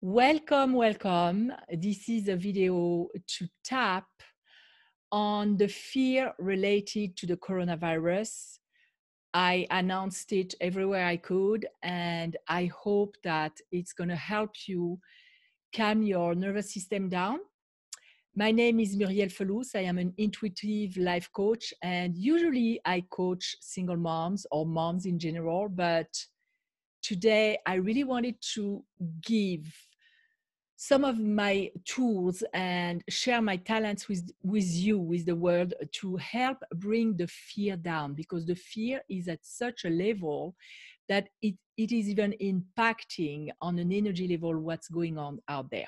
Welcome, welcome. This is a video to tap on the fear related to the coronavirus. I announced it everywhere I could, and I hope that it's going to help you calm your nervous system down. My name is Muriel Felous. I am an intuitive life coach, and usually I coach single moms or moms in general, but today I really wanted to give some of my tools and share my talents with you, with the world, to help bring the fear down, because the fear is at such a level that it is even impacting on an energy level what's going on out there.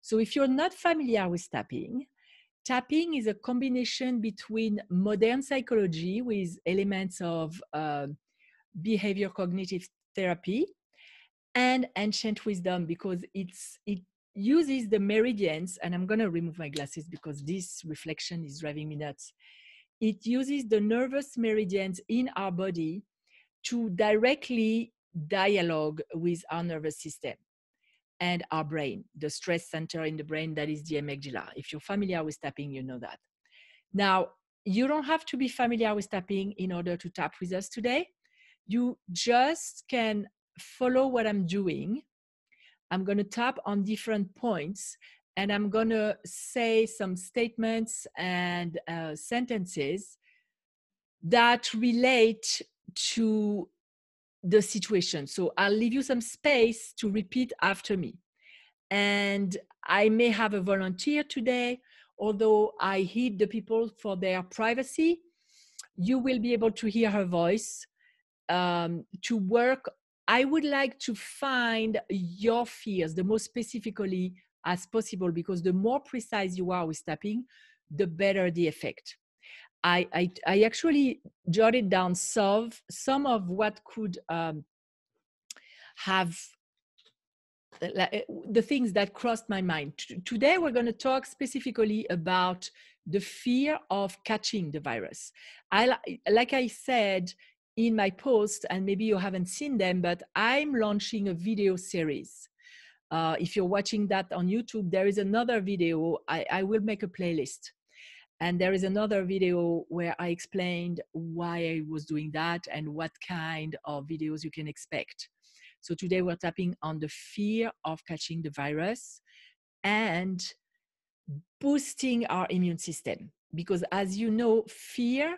So if you're not familiar with tapping is a combination between modern psychology with elements of behavior cognitive therapy and ancient wisdom, because it uses the meridians, and I'm going to remove my glasses because this reflection is driving me nuts. It uses the nervous meridians in our body to directly dialogue with our nervous system and our brain, the stress center in the brain, that is the amygdala. If you're familiar with tapping, you know that. Now, you don't have to be familiar with tapping in order to tap with us today. You just can follow what I'm doing. I'm going to tap on different points, and I'm going to say some statements and sentences that relate to the situation. So I'll leave you some space to repeat after me. And I may have a volunteer today, although I heed the people for their privacy. You will be able to hear her voice. To work, I would like to find your fears the most specifically as possible, because the more precise you are with tapping, the better the effect. I actually jotted down some of what could have the things that crossed my mind. Today, we're going to talk specifically about the fear of catching the virus. Like I said in my post, and maybe you haven't seen them, but I'm launching a video series. If you're watching that on YouTube, there is another video. I will make a playlist. And there is another video where I explained why I was doing that and what kind of videos you can expect. So today we're tapping on the fear of catching the virus and boosting our immune system. Because as you know, fear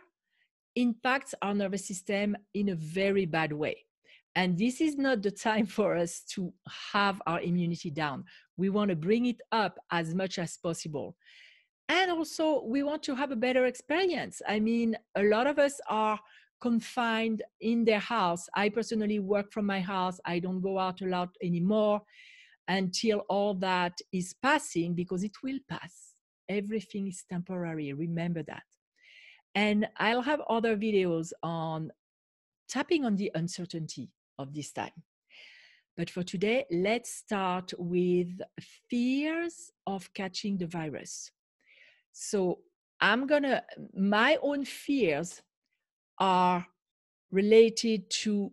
impacts our nervous system in a very bad way. And this is not the time for us to have our immunity down. We want to bring it up as much as possible. And also, we want to have a better experience. I mean, a lot of us are confined in their house. I personally work from my house. I don't go out a lot anymore until all that is passing, because it will pass. Everything is temporary. Remember that. And I'll have other videos on tapping on the uncertainty of this time. But for today, let's start with fears of catching the virus. So my own fears are related to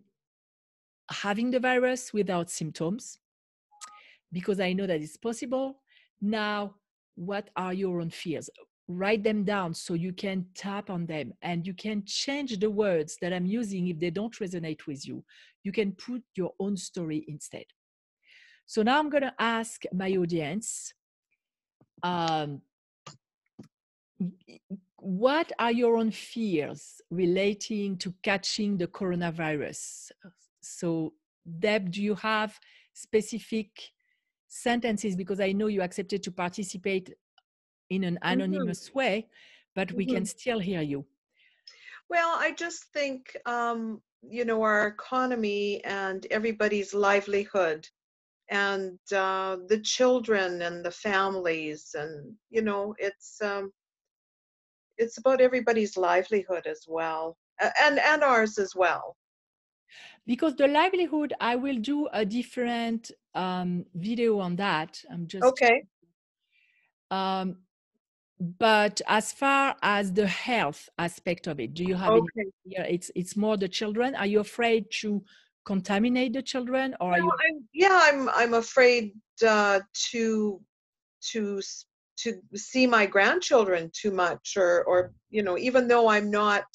having the virus without symptoms, because I know that it's possible. Now, what are your own fears? Write them down so you can tap on them, and you can change the words that I'm using if they don't resonate with you. You can put your own story instead. So now I'm going to ask my audience, what are your own fears relating to catching the coronavirus? So, Deb, do you have specific sentences? Because I know you accepted to participate in an anonymous way, but we can still hear you. Well, I just think, our economy and everybody's livelihood, and the children and the families, and it's about everybody's livelihood as well, and ours as well. Because the livelihood, I will do a different video on that. I'm just okay. But as far as the health aspect of it, do you have any idea? It's more the children. Are you afraid to contaminate the children, or are you? I'm afraid to to s- to see my grandchildren too much, or even though I'm not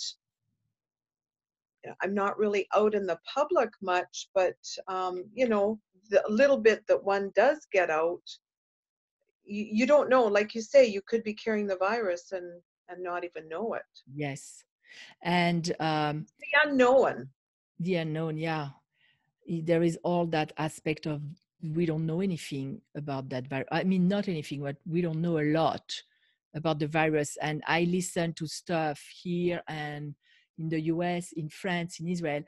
really out in the public much, but the little bit that one does get out, you don't know. Like you say, you could be carrying the virus and not even know it. Yes. And The unknown. the unknown, yeah. There is all that aspect of we don't know anything about that virus. I mean, not anything, but we don't know a lot about the virus. And I listen to stuff here and in the US, in France, in Israel.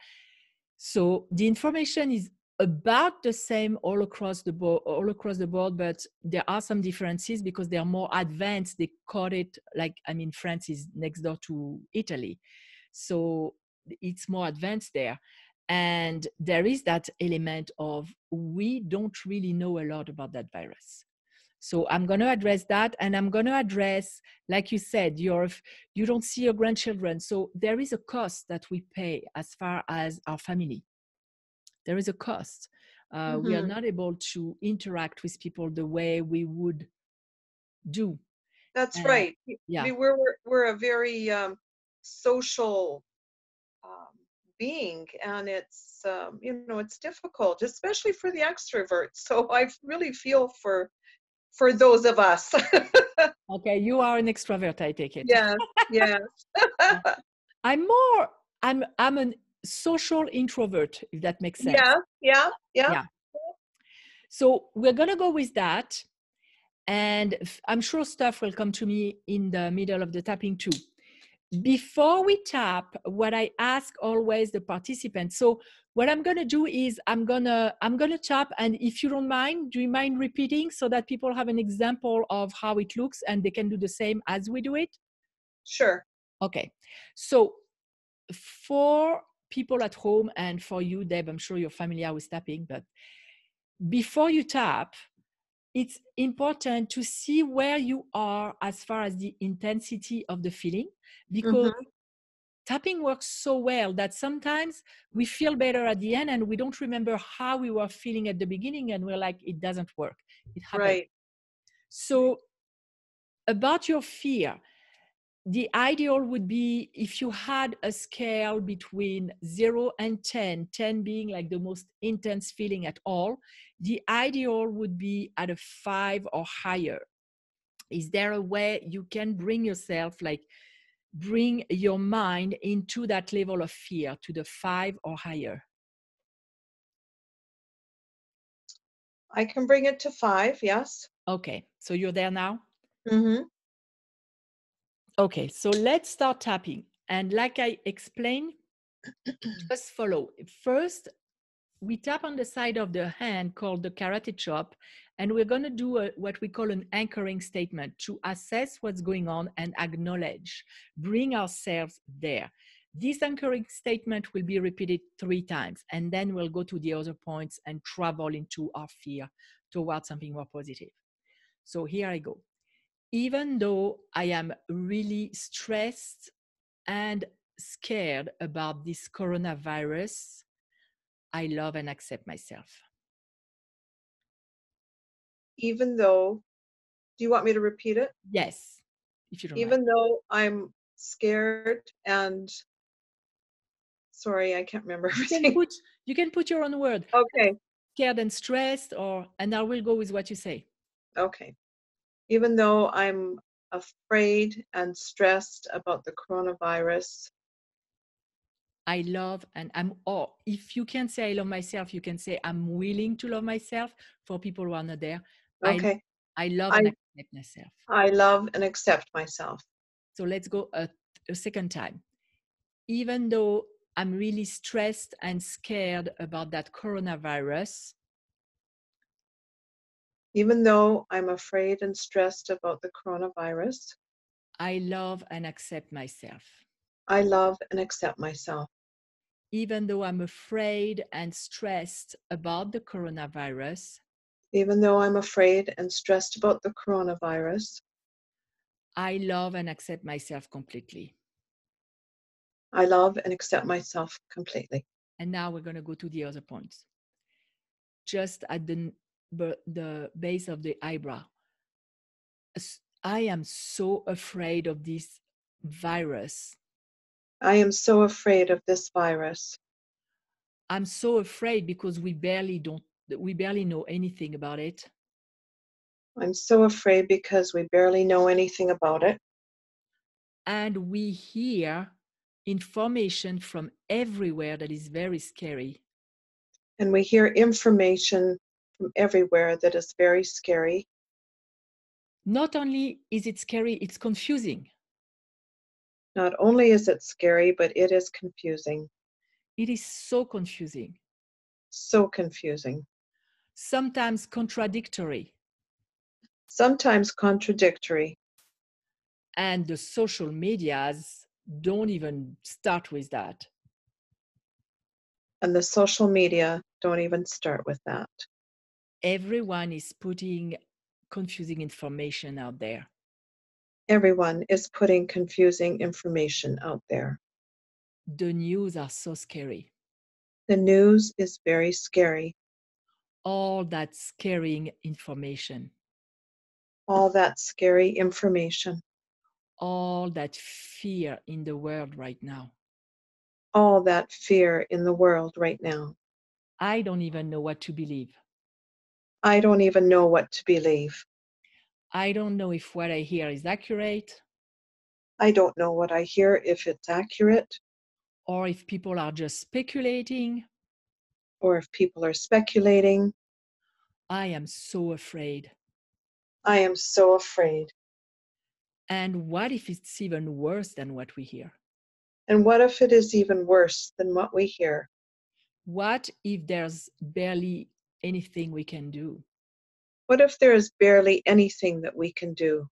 So the information is about the same all across the board, but there are some differences because they are more advanced. They caught it like, I mean, France is next door to Italy. So it's more advanced there. And there is that element of we don't really know a lot about that virus. So I'm going to address that, and I'm going to address, like you said, you don't see your grandchildren. So there is a cost that we pay as far as our family. There is a cost. We are Hmm. not able to interact with people the way we would do. That's And right. I yeah, mean, we're a very social um, being, and it's difficult, especially for the extroverts. So I really feel for those of us. okay, you are an extrovert, I take it. Yes, yes. Yeah. I'm more, I'm a social introvert, if that makes sense. Yeah, yeah, yeah. Yeah. So we're gonna go with that. And I'm sure stuff will come to me in the middle of the tapping too. Before we tap, what I ask always the participants. So what I'm gonna do is I'm gonna tap, and if you don't mind, do you mind repeating so that people have an example of how it looks and they can do the same as we do it? Sure. Okay. So for people at home and for you, Deb, I'm sure you're familiar with tapping, but before you tap, it's important to see where you are as far as the intensity of the feeling, because Hmm. tapping works so well that sometimes we feel better at the end and we don't remember how we were feeling at the beginning, and we're like, it doesn't work. It happened. Right. So, about your fear, the ideal would be if you had a scale between 0 and 10, 10 being like the most intense feeling at all, the ideal would be at a 5 or higher. Is there a way you can bring yourself, like bring your mind into that level of fear to the 5 or higher? I can bring it to 5. Yes. Okay, so you're there now? Hmm. Okay, so let's start tapping. And like I explained, just follow. First, we tap on the side of the hand called the karate chop, and we're going to do what we call an anchoring statement to assess what's going on and acknowledge, bring ourselves there. This anchoring statement will be repeated 3 times, and then we'll go to the other points and travel into our fear towards something more positive. So here I go. Even though I am really stressed and scared about this coronavirus, I love and accept myself. Even though, do you want me to repeat it? Yes, if you don't mind. Even though I'm scared and sorry, I can't remember You can everything. put you can put your own word, Okay. scared and stressed, or and I will go with what you say. Okay. Even though I'm afraid and stressed about the coronavirus, I love and I'm, or if you can say I love myself, you can say I'm willing to love myself for people who are not there. I okay, I love and I accept myself. I love and accept myself. So let's go a second time. Even though I'm really stressed and scared about that coronavirus, Even though I'm afraid and stressed about the coronavirus, I love and accept myself. I love and accept myself. Even though I'm afraid and stressed about the coronavirus, Even though I'm afraid and stressed about the coronavirus, I love and accept myself completely. I love and accept myself completely. And now we're going to go to the other points. Just at the base of the eyebrow. I am so afraid of this virus. I am so afraid of this virus. I'm so afraid because we barely know anything about it. I'm so afraid because we barely know anything about it. And we hear information from everywhere that is very scary. And we hear information from everywhere that is very scary. Not only is it scary, it's confusing. Not only is it scary, but it is confusing. It is so confusing, So confusing. sometimes contradictory. Sometimes contradictory. And the social medias don't even start with that. And the social media don't even start with that. Everyone is putting confusing information out there. Everyone is putting confusing information out there. The news are so scary. The news is very scary. All that scaring information, All that scary information. all that fear in the world right now. All that fear in the world right now. I don't even know what to believe. I don't even know what to believe. I don't know if what I hear is accurate I don't know what I hear, if it's accurate, or if people are just speculating. or if people are speculating. I am so afraid. I am so afraid. And what if it's even worse than what we hear? And what if it is even worse than what we hear? What if there's barely anything we can do? What if there is barely anything that we can do?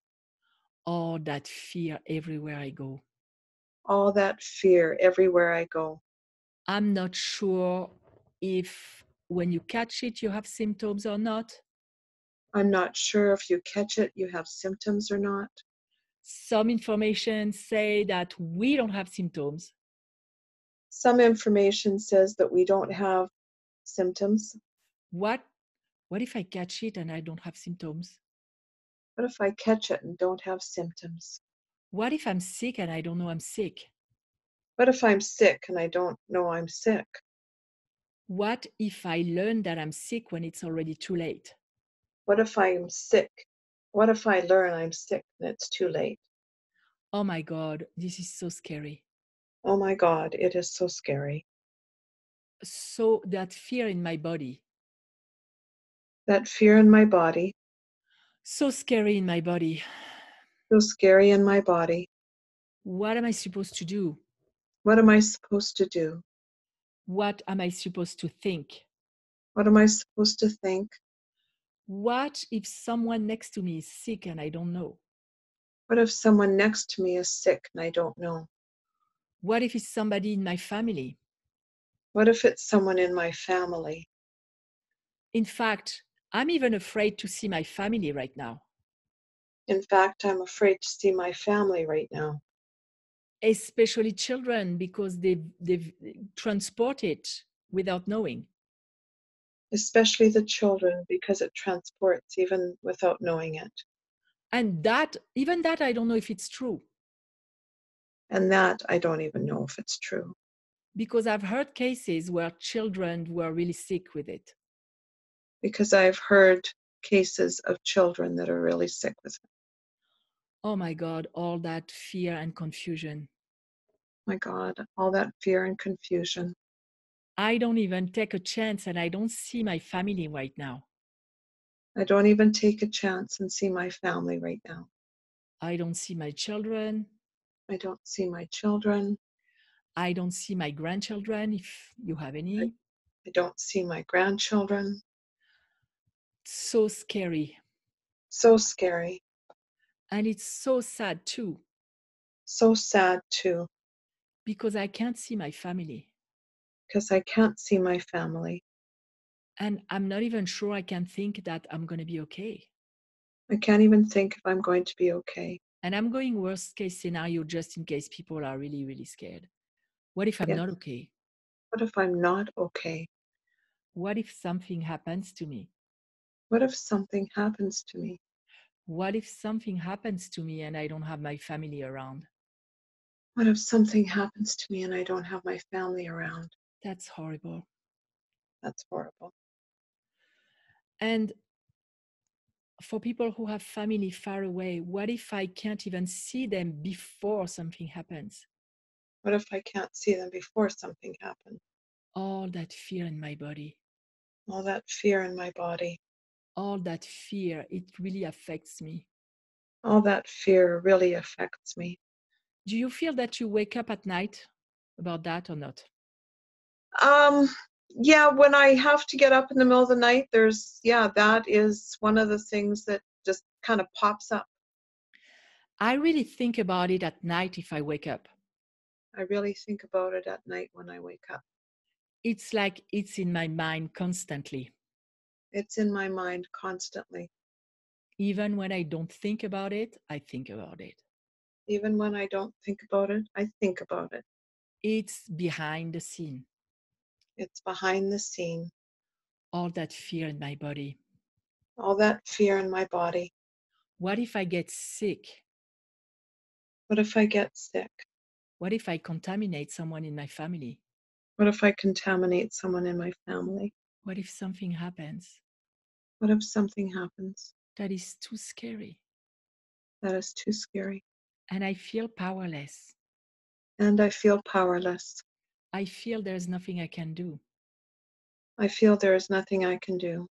All that fear everywhere I go. All that fear everywhere I go. I'm not sure if when you catch it, you have symptoms or not. I'm not sure if you catch it, you have symptoms or not. Some information say that we don't have symptoms. Some information says that we don't have symptoms. What what if I catch it and I don't have symptoms? What if I catch it and don't have symptoms? What if I'm sick and I don't know I'm sick? What if I'm sick and I don't know I'm sick? What if I learn that I'm sick when it's already too late? What if I'm sick? What if I learn I'm sick and it's too late? Oh my God, this is so scary. Oh my God, it is so scary. So that fear in my body, That fear in my body, so scary in my body. so scary in my body. What am I supposed to do? What am I supposed to do? What am I supposed to think? What am I supposed to think? What if someone next to me is sick and I don't know? What if someone next to me is sick and I don't know? What if it's somebody in my family? What if it's someone in my family? In fact, I'm even afraid to see my family right now, In fact, I'm afraid to see my family right now, especially children because they've transported without knowing. especially the children, because it transports even without knowing it. And that, even that, I don't know if it's true And that I don't even know if it's true, because I've heard cases where children were really sick with it. because I've heard cases of children that are really sick with it. Oh my God, all that fear and confusion. My God, all that fear and confusion. I don't even take a chance and I don't see my family right now. I don't even take a chance and see my family right now. I don't see my children. I don't see my children. I don't see my grandchildren, if you have I, any. I don't see my grandchildren. So scary. So scary. And it's so sad too, So sad too, because I can't see my family. because I can't see my family. And I'm not even sure I can think that I'm going to be okay. I can't even think if I'm going to be okay. And I'm going worst case scenario just in case people are really, really scared. What if I'm Yes. not okay? What if I'm not okay? What if something happens to me? What if something happens to me? What if something happens to me and I don't have my family around? What if something happens to me and I don't have my family around? That's horrible. That's horrible. And for people who have family far away, what if I can't even see them before something happens? What if I can't see them before something happens? All that fear in my body, All that fear in my body, all that fear, it really affects me. all that fear really affects me. Do you feel that you wake up at night about that or not? Um, yeah, when I have to get up in the middle of the night, that is one of the things that just kind of pops up. I really think about it at night if I wake up. I really think about it at night when I wake up. It's like it's in my mind constantly. It's in my mind constantly. Even when I don't think about it, I think about it. Even when I don't think about it, I think about it. It's behind the scene, It's behind the scene. all that fear in my body. All that fear in my body. What if I get sick? What if I get sick? What if I contaminate someone in my family? What if I contaminate someone in my family? What if something happens? What if something happens? That is too scary. That is too scary. And I feel powerless. And I feel powerless. I feel there's nothing I can do. I feel there is nothing I can do.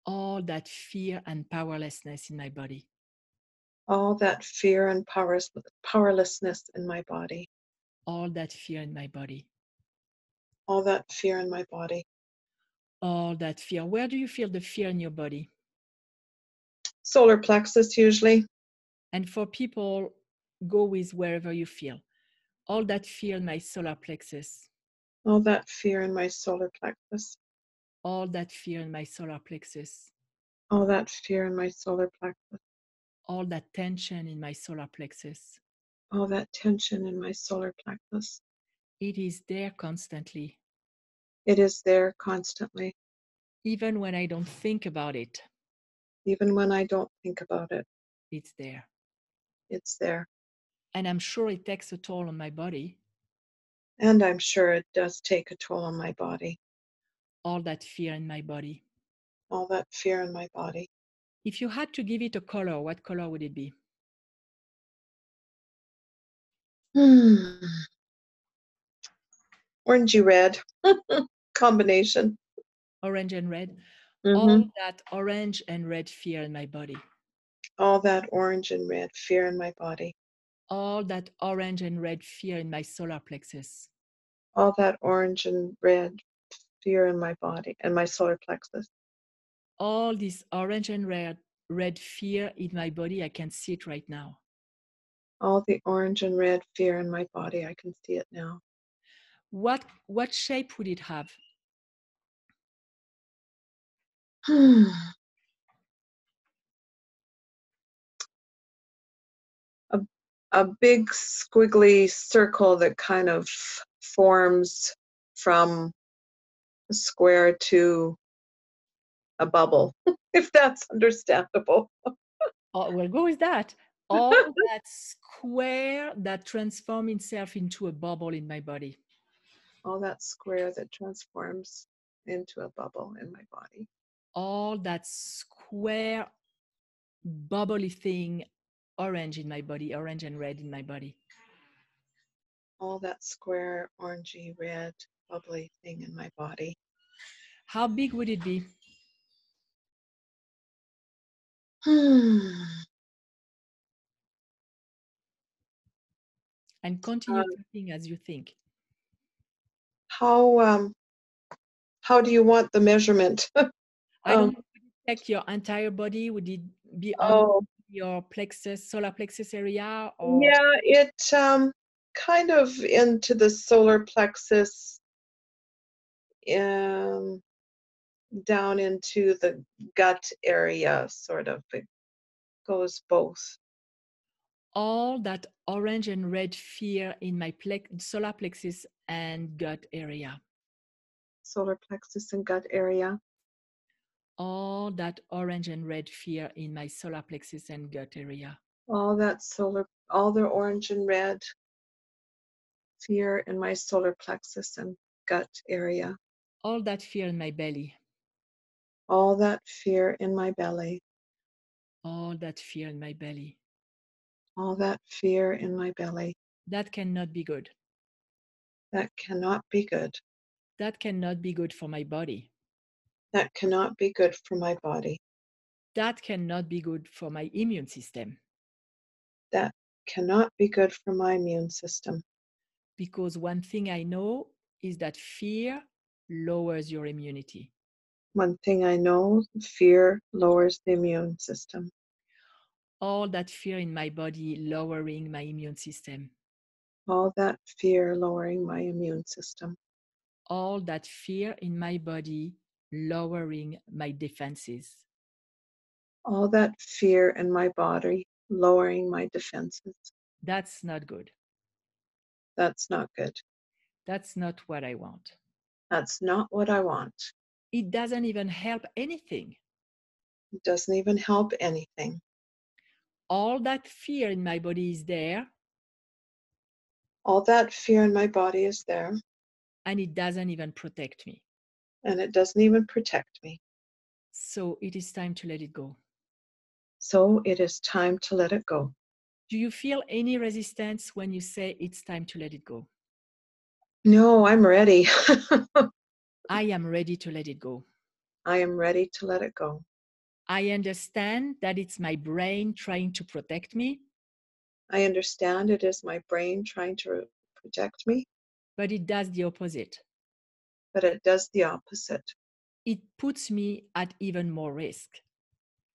All that fear and powerlessness in my body. All that fear and powerlessness in my body. All that fear in my body. All that fear in my body. All that fear. Where do you feel the fear in your body? Solar plexus usually. And for people, go with wherever you feel. All that fear in my solar plexus. All that fear in my solar plexus. All that fear in my solar plexus. All that fear in my solar plexus. All that tension in my solar plexus. All that tension in my solar plexus. It is there constantly. It is there constantly. Even when I don't think about it, Even when I don't think about it, it's there. it's there. And I'm sure it takes a toll on my body. And I'm sure it does take a toll on my body. All that fear in my body. All that fear in my body. If you had to give it a color, what color would it be? Hmm. Orangey red combination. Orange and red. Mm-hmm. All that orange and red fear in my body. All that orange and red fear in my body. All that orange and red fear in my solar plexus. All that orange and red fear in my body and my solar plexus. All this orange and red fear in my body, I can see it right now. All the orange and red fear in my body, I can see it now. What shape would it have? a, a big squiggly circle that kind of forms from a square to a bubble, if that's understandable. Oh, we'll go with that. All that square that transforms itself into a bubble in my body. All that square that transforms into a bubble in my body. All that square bubbly thing, orange in my body, orange and red in my body. All that square, orangey, red, bubbly thing in my body. How big would it be? And continue tapping as you think. How do you want the measurement? I don't know, would it take your entire body? Would it be on Oh, your plexus, solar plexus area, or yeah, it kind of into the solar plexus, um, down into the gut area, sort of. It goes both. all that orange and red fear in my solar plexus and gut area? Solar plexus and gut area. all that orange and red fear in my solar plexus and gut area, all the orange and red fear in my solar plexus and gut area, all that fear in my belly, all that fear in my belly, all that fear in my belly. all that fear in my belly. That cannot be good. That cannot be good. That cannot be good for my body. That cannot be good for my body. That cannot be good for my immune system. That cannot be good for my immune system. Because one thing I know is that fear lowers your immunity. One thing I know, fear lowers the immune system. All that fear in my body lowering my immune system. All that fear lowering my immune system. All that fear in my body lowering my defenses. All that fear in my body lowering my defenses. That's not good. That's not good. That's not what I want. That's not what I want. It doesn't even help anything. It doesn't even help anything. All that fear in my body is there, All that fear in my body is there, and it doesn't even protect me. and it doesn't even protect me. So it is time to let it go. So it is time to let it go. Do you feel any resistance when you say it's time to let it go? No, I'm ready. I am ready to let it go. I am ready to let it go. I understand that it's my brain trying to protect me, I understand it is my brain trying to protect me, but it does the opposite. but it does the opposite. It puts me at even more risk.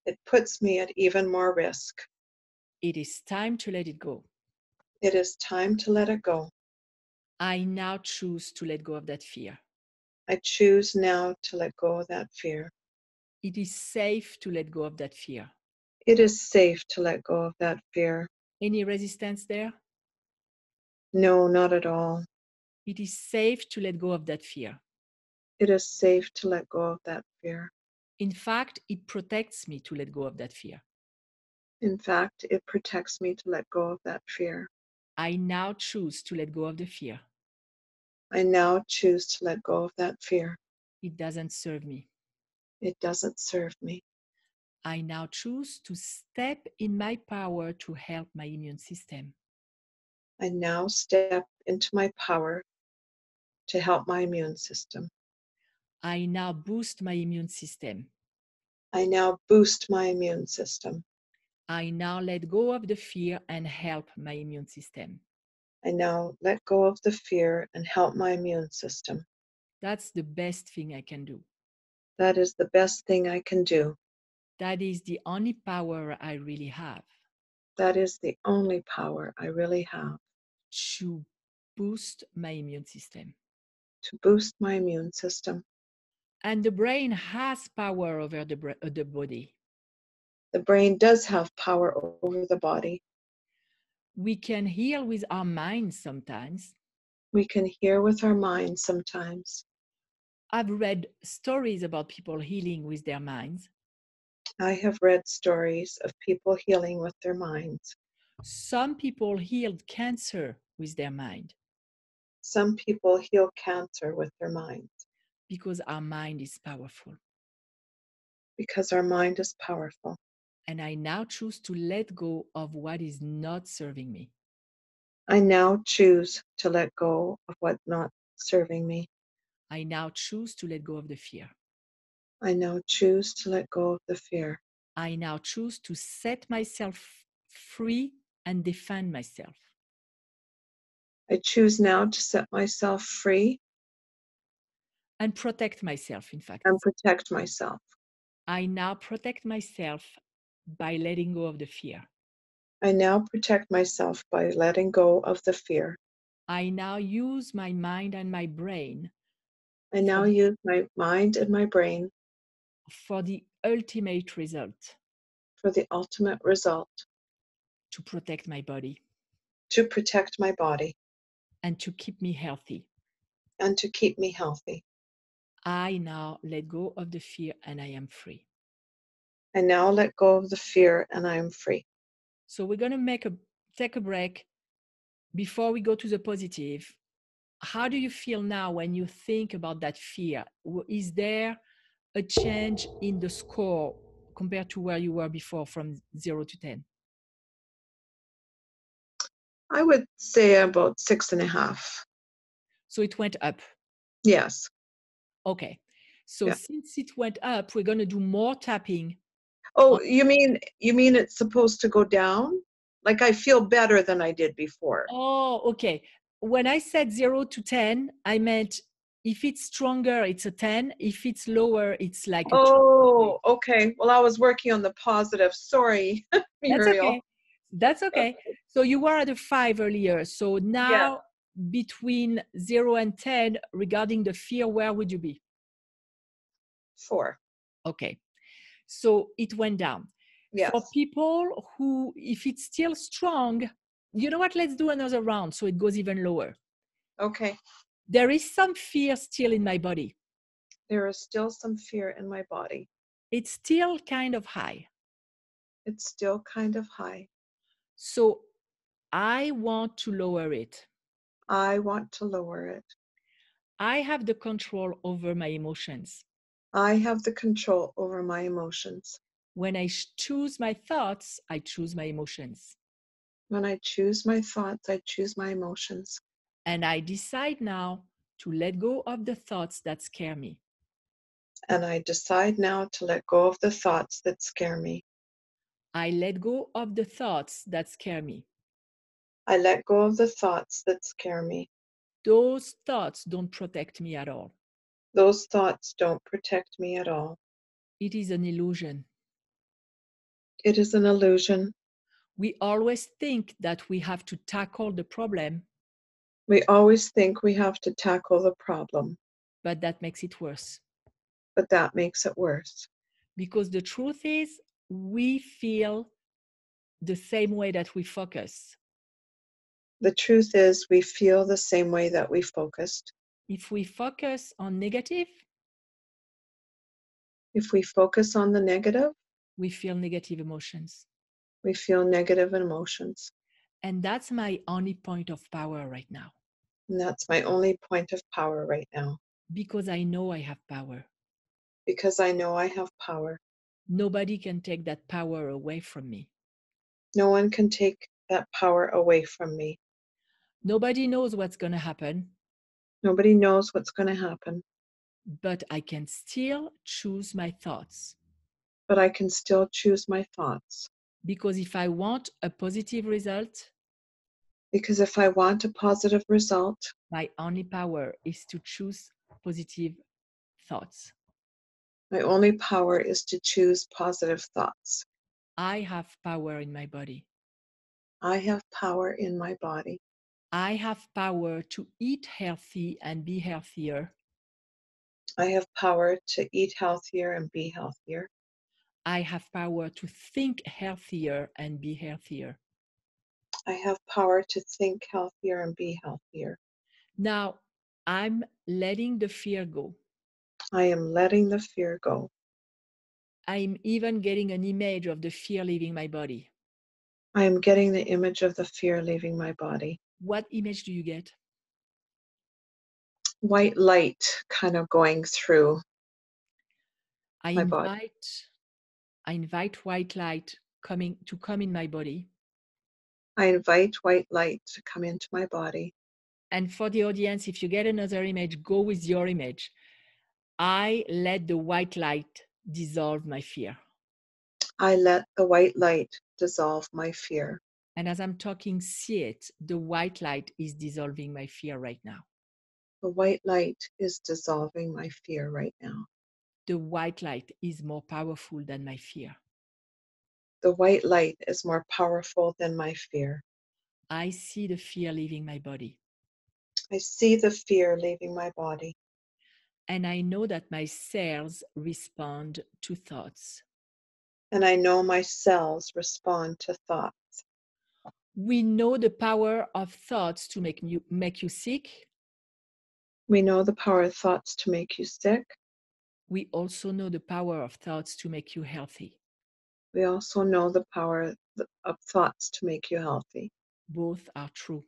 It puts me at even more risk. It is time to let it go. It is time to let it go. I now choose to let go of that fear. I choose now to let go of that fear. It is safe to let go of that fear. It is safe to let go of that fear. Any resistance there? No, not at all. It is safe to let go of that fear. It is safe to let go of that fear. In fact, it protects me to let go of that fear. In fact, it protects me to let go of that fear. I now choose to let go of the fear. I now choose to let go of that fear. It doesn't serve me. It doesn't serve me. I now choose to step in my power to help my immune system. I now step into my power to help my immune system. I now boost my immune system. I now boost my immune system. I now let go of the fear and help my immune system. I now let go of the fear and help my immune system. That's the best thing I can do. That is the best thing I can do. That is the only power I really have That is the only power I really have to boost my immune system. to boost my immune system. And the brain has power over the body. The brain does have power over the body. We can heal with our minds sometimes. We can hear with our mind sometimes. I've read stories about people healing with their minds. I have read stories of people healing with their minds. Some people healed cancer with their mind Some people heal cancer with their minds because our mind is powerful. because our mind is powerful. And I now choose to let go of what is not serving me. I now choose to let go of what's not serving me. I now choose to let go of the fear. I now choose to let go of the fear. I now choose to set myself free and defend myself. I choose now to set myself free And protect myself, in fact. and protect myself. I now protect myself by letting go of the fear. I now protect myself by letting go of the fear. I now use my mind and my brain I now use my mind and my brain for the ultimate result, for the ultimate result, to protect my body to protect my body and to keep me healthy. and to keep me healthy. I now let go of the fear and I am free. I now let go of the fear and I am free. So we're going to take a break before we go to the positive. How do you feel now when you think about that fear? Is there a change in the score compared to where you were before from 0 to 10? I would say about 6.5. So it went up. Yes. Okay. So Yeah. since it went up, we're going to do more tapping. Oh, you mean it's supposed to go down? Like I feel better than I did before. Oh, okay. When I said 0 to 10, I meant if it's stronger, it's a 10. If it's lower, it's like a 2. Oh, okay. Well, I was working on the positive. Sorry, That's Muriel. okay. That's okay. So you were at a 5 earlier. So Yeah, now between 0 and 10, regarding the fear, where would you be? 4. Okay. So it went down. For Yes. people who, if it's still strong, you know what? Let's do another round so it goes even lower. Okay. There is some fear still in my body. There is still some fear in my body. It's still kind of high. It's still kind of high. So I want to lower it. I want to lower it. I have the control over my emotions. I have the control over my emotions. When I choose my thoughts, I choose my emotions. When I choose my thoughts, I choose my emotions. And I decide now to let go of the thoughts that scare me. And I decide now to let go of the thoughts that scare me. I let go of the thoughts that scare me. I let go of the thoughts that scare me. Those thoughts don't protect me at all. Those thoughts don't protect me at all. It is an illusion. It is an illusion. We always think that we have to tackle the problem, We always think we have to tackle the problem, but that makes it worse. but that makes it worse. Because the truth is, we feel the same way that we focus. The truth is, we feel the same way that we focused. If we focus on negative, If we focus on the negative, we feel negative emotions. we feel negative emotions. And that's my only point of power right now. And that's my only point of power right now, Because I know I have power. because I know I have power. Nobody can take that power away from me. No one can take that power away from me. Nobody knows what's going to happen, Nobody knows what's going to happen, but I can still choose my thoughts. but I can still choose my thoughts. Because if I want a positive result, Because if I want a positive result, my only power is to choose positive thoughts. my only power is to choose positive thoughts. I have power in my body. I have power in my body. I have power to eat healthy and be healthier. I have power to eat healthier and be healthier. I have power to think healthier and be healthier. I have power to think healthier and be healthier. Now, I'm letting the fear go. I am letting the fear go. I'm even getting an image of the fear leaving my body. I am getting the image of the fear leaving my body. What image do you get? White light kind of going through I my body. invite I invite white light to come in my body. I invite white light to come into my body. And for the audience, if you get another image, go with your image. I let the white light dissolve my fear. I let the white light dissolve my fear. And as I'm talking, see it. The white light is dissolving my fear right now. The white light is dissolving my fear right now. The white light is more powerful than my fear. The white light is more powerful than my fear. I see the fear leaving my body. I see the fear leaving my body. And I know that my cells respond to thoughts. And I know my cells respond to thoughts. We know the power of thoughts to make you sick. We know the power of thoughts to make you sick. We also know the power of thoughts to make you healthy. We also know the power of thoughts to make you healthy. Both are true.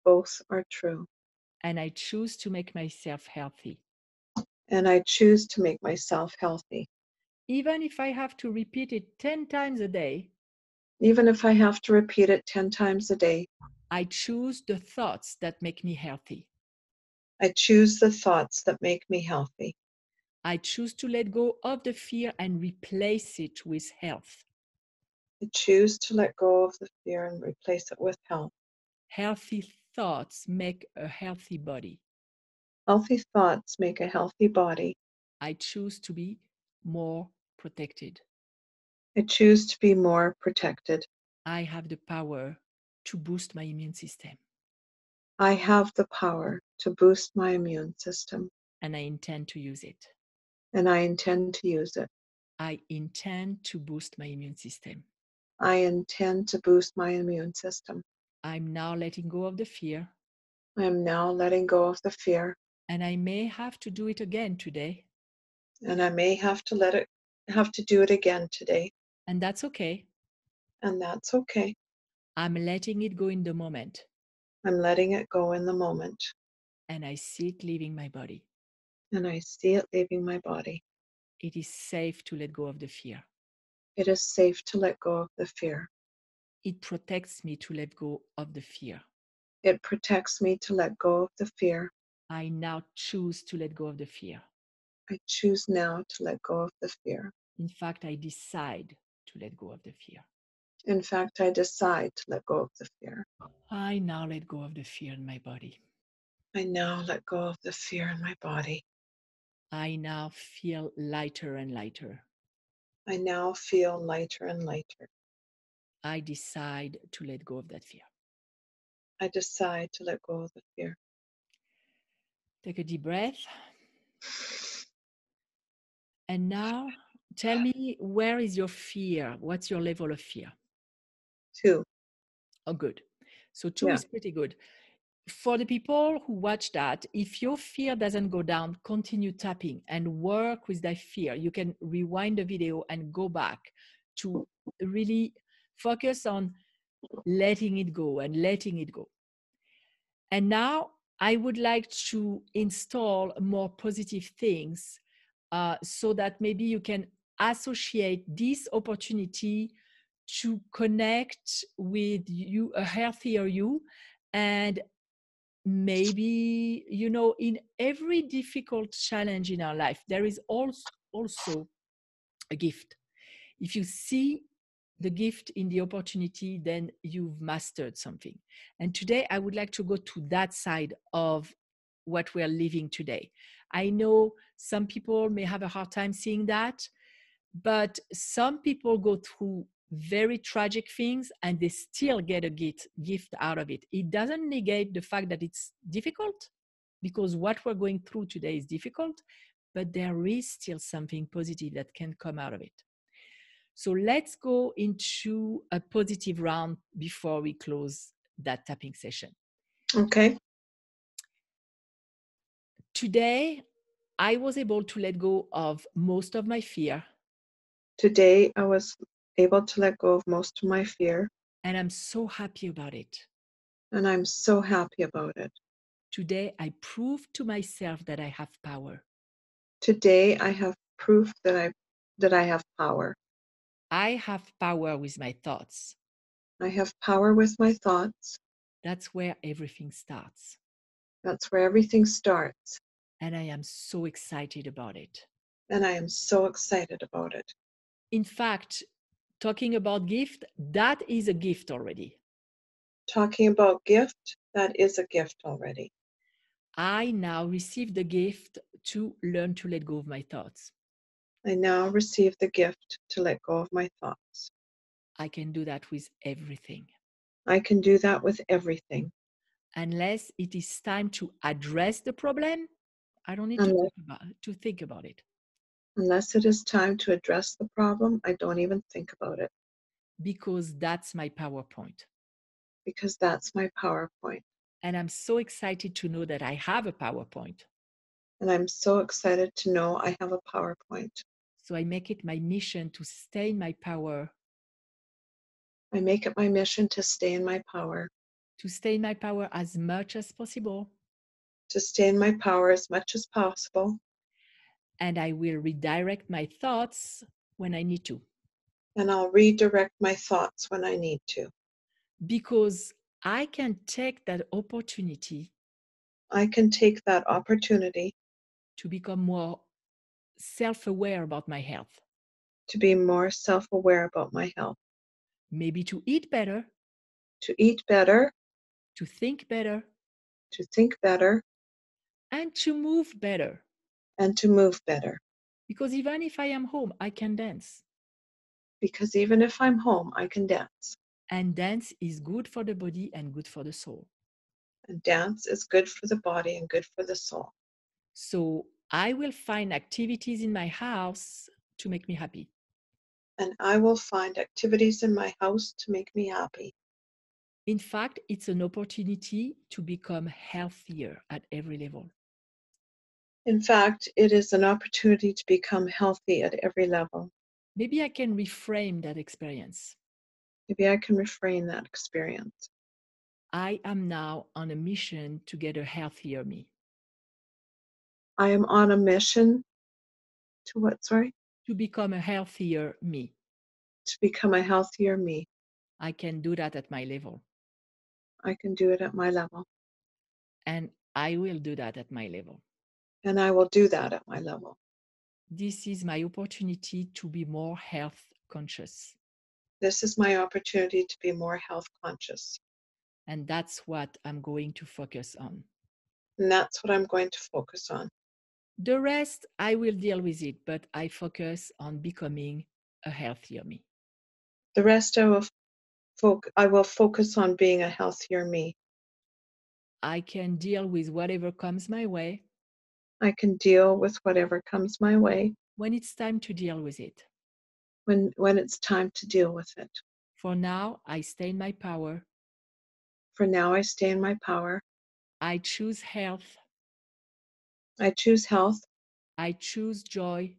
Both are true. And I choose to make myself healthy. And I choose to make myself healthy. Even if I have to repeat it 10 times a day, Even if I have to repeat it 10 times a day, I choose the thoughts that make me healthy. I choose the thoughts that make me healthy. I choose to let go of the fear and replace it with health. I choose to let go of the fear and replace it with health. Healthy thoughts make a healthy body. Healthy thoughts make a healthy body. I choose to be more protected. I choose to be more protected. I have the power to boost my immune system. I have the power to boost my immune system. And I intend to use it. And I intend to use it. I intend to boost my immune system. I intend to boost my immune system. I'm now letting go of the fear. I am now letting go of the fear. And I may have to do it again today. And I may have to do it again today. And that's okay. And that's okay. I'm letting it go in the moment. I'm letting it go in the moment. And I see it leaving my body. And I see it leaving my body. It is safe to let go of the fear. It is safe to let go of the fear. It protects me to let go of the fear. It protects me to let go of the fear. I now choose to let go of the fear. I choose now to let go of the fear. In fact, I decide to let go of the fear. In fact, I decide to let go of the fear. I now let go of the fear in my body. I now let go of the fear in my body. I now feel lighter and lighter. I now feel lighter and lighter. I decide to let go of that fear. I decide to let go of the fear. Take a deep breath. And now tell me, where is your fear? What's your level of fear? 2. Oh, good. So 2 Yeah. is pretty good. For the people who watch that, if your fear doesn't go down, continue tapping and work with that fear. You can rewind the video and go back to really focus on letting it go and letting it go. And now I would like to install more positive things so that maybe you can associate this opportunity to connect with you, a healthier you. And maybe, in every difficult challenge in our life, there is also a gift. If you see the gift in the opportunity, then you've mastered something. And today, I would like to go to that side of what we're living today. I know some people may have a hard time seeing that, but some people go through very tragic things and they still get a gift out of it. It doesn't negate the fact that it's difficult, because what we're going through today is difficult, but there is still something positive that can come out of it. So let's go into a positive round before we close that tapping session. Okay. Today, I was able to let go of most of my fear. Today, I was able to let go of most of my fear. And I'm so happy about it. And I'm so happy about it. Today, I proved to myself that I have power. Today, I have proof that I have power. I have power with my thoughts. I have power with my thoughts. That's where everything starts. That's where everything starts. And I am so excited about it. And I am so excited about it. In fact, talking about gift, that is a gift already. Talking about gift, that is a gift already. I now receive the gift to learn to let go of my thoughts. I now receive the gift to let go of my thoughts. I can do that with everything. I can do that with everything. Unless it is time to address the problem, I don't need to think about it. Unless it is time to address the problem, I don't even think about it. Because that's my PowerPoint. Because that's my PowerPoint. And I'm so excited to know that I have a PowerPoint. And I'm so excited to know I have a PowerPoint. So I make it my mission to stay in my power, I make it my mission to stay in my power, as much as possible. to stay in my power as much as possible. And I will redirect my thoughts when I need to. And I'll redirect my thoughts when I need to. Because I can take that opportunity I can take that opportunity to become more self-aware about my health. to be more self-aware about my health, Maybe to eat better, to eat better, to think better, to think better, and to move better. and to move better. Because even if I am home, I can dance. Because even if I'm home, I can dance. And dance is good for the body and good for the soul. And dance is good for the body and good for the soul. So I will find activities in my house to make me happy. And I will find activities in my house to make me happy. In fact, it's an opportunity to become healthier at every level. In fact, it is an opportunity to become healthy at every level. Maybe I can reframe that experience. Maybe I can refrain that experience. I am now on a mission to get a healthier me. I am on a mission to what, sorry? To become a healthier me. To become a healthier me. I can do that at my level. I can do it at my level. And I will do that at my level. And I will do that at my level. This is my opportunity to be more health conscious. This is my opportunity to be more health conscious. And that's what I'm going to focus on. And that's what I'm going to focus on. The rest, I will deal with it, but I focus on becoming a healthier me. The rest I will focus on being a healthier me. I can deal with whatever comes my way I can deal with whatever comes my way when it's time to deal with it. when it's time to deal with it. For now, I stay in my power. For now, I stay in my power. I choose health. I choose health. I choose joy.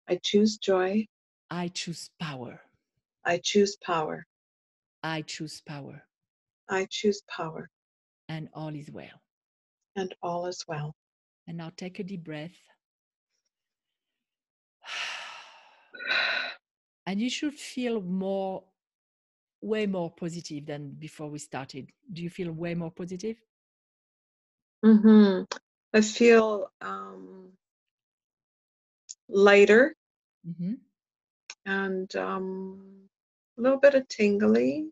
I choose joy. I choose power. I choose power. I choose power. I choose power. And all is well. And all is well. And now take a deep breath. And you should feel way more positive than before we started. Do you feel way more positive? I feel lighter Mm-hmm. and a little bit of tingly,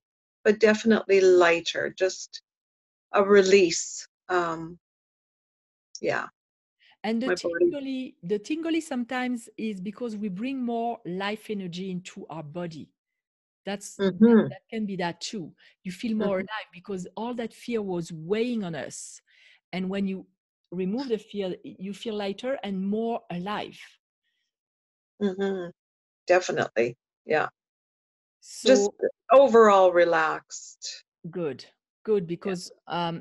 but definitely lighter, just a release. Yeah, And my body. the tingly sometimes is because we bring more life energy into our body. Mm-hmm. That can be that too. You feel more Mm-hmm. alive because all that fear was weighing on us. And when you remove the fear, you feel lighter and more alive. Mm-hmm. Definitely. Yeah. Just So overall relaxed. good, Yeah, because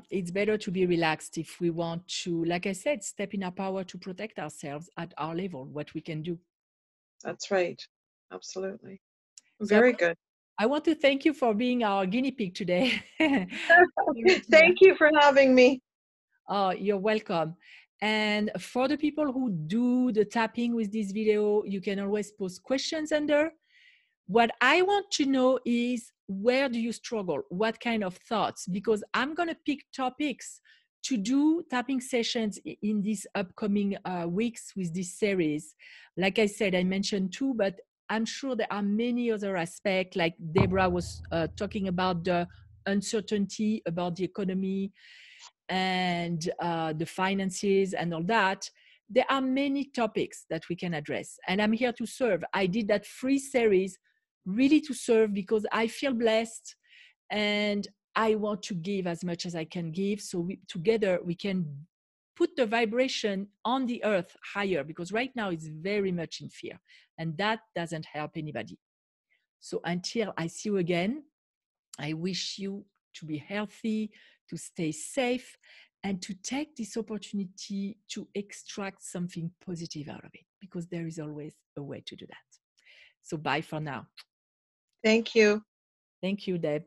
it's better to be relaxed if we want to, like I said, step in our power to protect ourselves at our level, what we can do. that's right. Absolutely. So Very good. I want to thank you for being our guinea pig today. Thank you for having me. Oh, you're welcome. And for the people who do the tapping with this video, you can always post questions under. What I want to know is, where do you struggle? What kind of thoughts? Because I'm going to pick topics to do tapping sessions in these upcoming weeks with this series. Like I said, I mentioned two, but I'm sure there are many other aspects, like Deborah was talking about the uncertainty about the economy and the finances and all that. There are many topics that we can address, and I'm here to serve. I did that free series really to serve because I feel blessed and I want to give as much as I can give, so together we can put the vibration on the earth higher, because right now it's very much in fear and that doesn't help anybody. So until I see you again, I wish you to be healthy, to stay safe, and to take this opportunity to extract something positive out of it, because there is always a way to do that. So bye for now. Thank you. Thank you, Deb.